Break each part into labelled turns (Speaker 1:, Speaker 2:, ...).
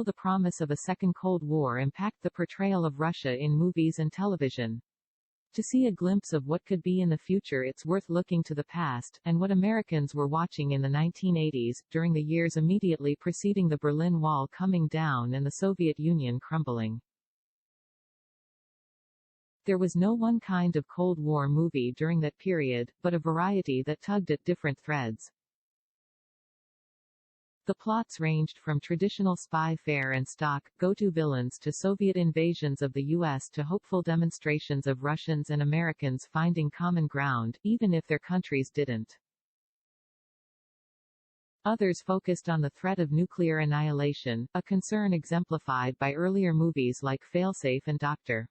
Speaker 1: will the promise of a second Cold War impact the portrayal of Russia in movies and television? To see a glimpse of what could be in the future, it's worth looking to the past, and what Americans were watching in the 1980s, during the years immediately preceding the Berlin Wall coming down and the Soviet Union crumbling. There was no one kind of Cold War movie during that period, but a variety that tugged at different threads. The plots ranged from traditional spy fare and stock, go-to villains to Soviet invasions of the U.S. to hopeful demonstrations of Russians and Americans finding common ground, even if their countries didn't. Others focused on the threat of nuclear annihilation, a concern exemplified by earlier movies like Failsafe and Dr.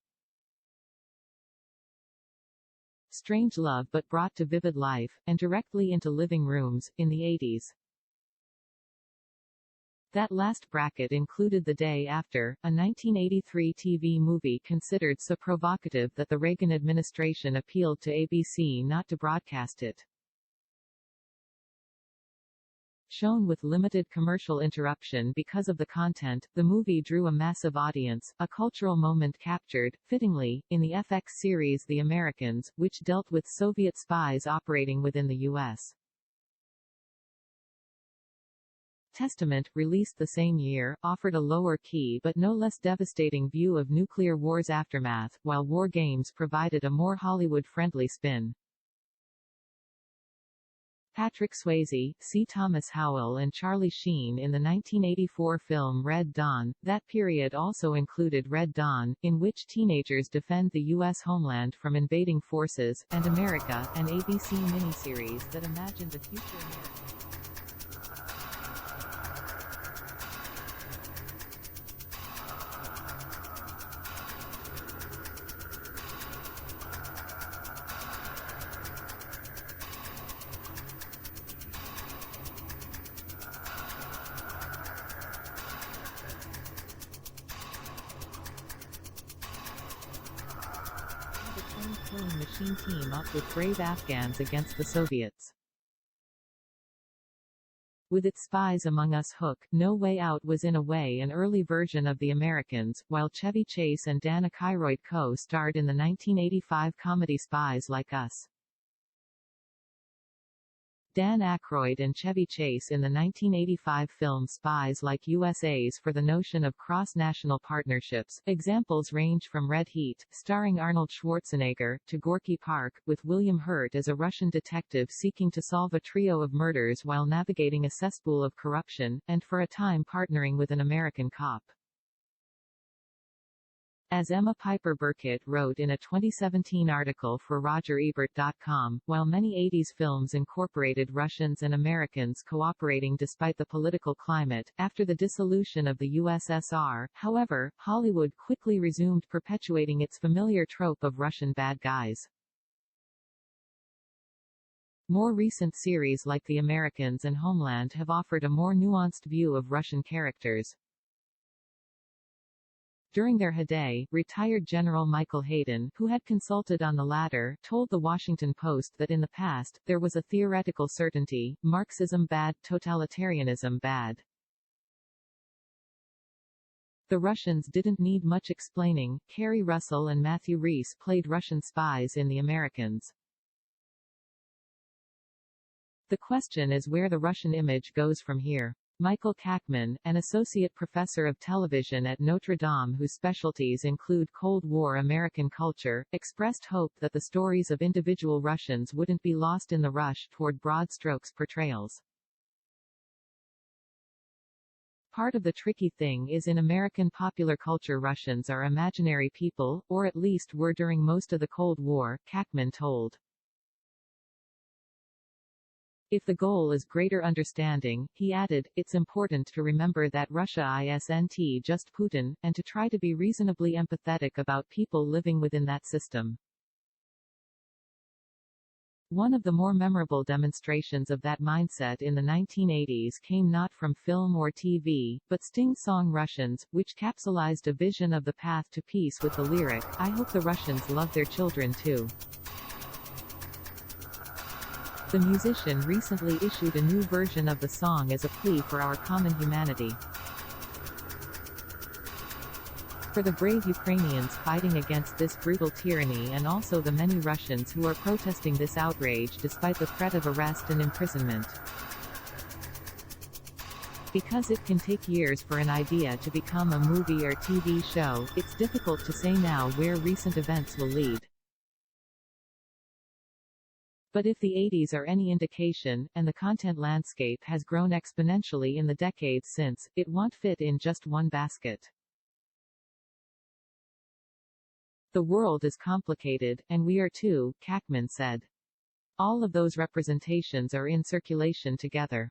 Speaker 1: Strangelove, but brought to vivid life, and directly into living rooms, in the 80s. That last bracket included The Day After, a 1983 TV movie considered so provocative that the Reagan administration appealed to ABC not to broadcast it. Shown with limited commercial interruption because of the content, the movie drew a massive audience, a cultural moment captured, fittingly, in the FX series The Americans, which dealt with Soviet spies operating within the U.S. Testament, released the same year, offered a lower-key but no less devastating view of nuclear war's aftermath, while War Games provided a more Hollywood-friendly spin. Patrick Swayze, C. Thomas Howell and Charlie Sheen in the 1984 film Red Dawn. That period also included Red Dawn, in which teenagers defend the U.S. homeland from invading forces, and Amerika, an ABC miniseries that imagined a future America. Killing machine team up with brave Afghans against the Soviets. With its Spies Among Us hook, No Way Out was in a way an early version of The Americans, while Chevy Chase and Aykroyd co-starred in the 1985 comedy Spies Like Us. Aykroyd and Chevy Chase in the 1985 film Spies Like Us'As for the notion of cross-national partnerships. Examples range from Red Heat, starring Arnold Schwarzenegger, to Gorky Park, with William Hurt as a Russian detective seeking to solve a trio of murders while navigating a cesspool of corruption, and for a time partnering with an American cop. As Emma Piper-Burket wrote in a 2017 article for RogerEbert.com, while many 80s films incorporated Russians and Americans cooperating despite the political climate, after the dissolution of the USSR, however, Hollywood quickly resumed perpetuating its familiar trope of Russian bad guys. More recent series like The Americans and Homeland have offered a more nuanced view of Russian characters. During their heyday, retired General Michael Hayden, who had consulted on the latter, told The Washington Post that in the past, there was a theoretical certainty, Marxism bad, totalitarianism bad. The Russians didn't need much explaining. Kerry Russell and Matthew Rhys played Russian spies in The Americans. The question is where the Russian image goes from here. Michael Kackman, an associate professor of television at Notre Dame whose specialties include Cold War American culture, expressed hope that the stories of individual Russians wouldn't be lost in the rush toward broad strokes portrayals. Part of the tricky thing is in American popular culture Russians are imaginary people, or at least were during most of the Cold War, Kackman told. If the goal is greater understanding, he added, it's important to remember that Russia isn't just Putin, and to try to be reasonably empathetic about people living within that system. One of the more memorable demonstrations of that mindset in the 1980s came not from film or TV, but Sting's song Russians, which capsulized a vision of the path to peace with the lyric, I hope the Russians love their children too. The musician recently issued a new version of the song as a plea for our common humanity. For the brave Ukrainians fighting against this brutal tyranny and also the many Russians who are protesting this outrage despite the threat of arrest and imprisonment. Because it can take years for an idea to become a movie or TV show, it's difficult to say now where recent events will lead. But if the 80s are any indication, and the content landscape has grown exponentially in the decades since, it won't fit in just one basket. The world is complicated, and we are too, Kackman said. All of those representations are in circulation together.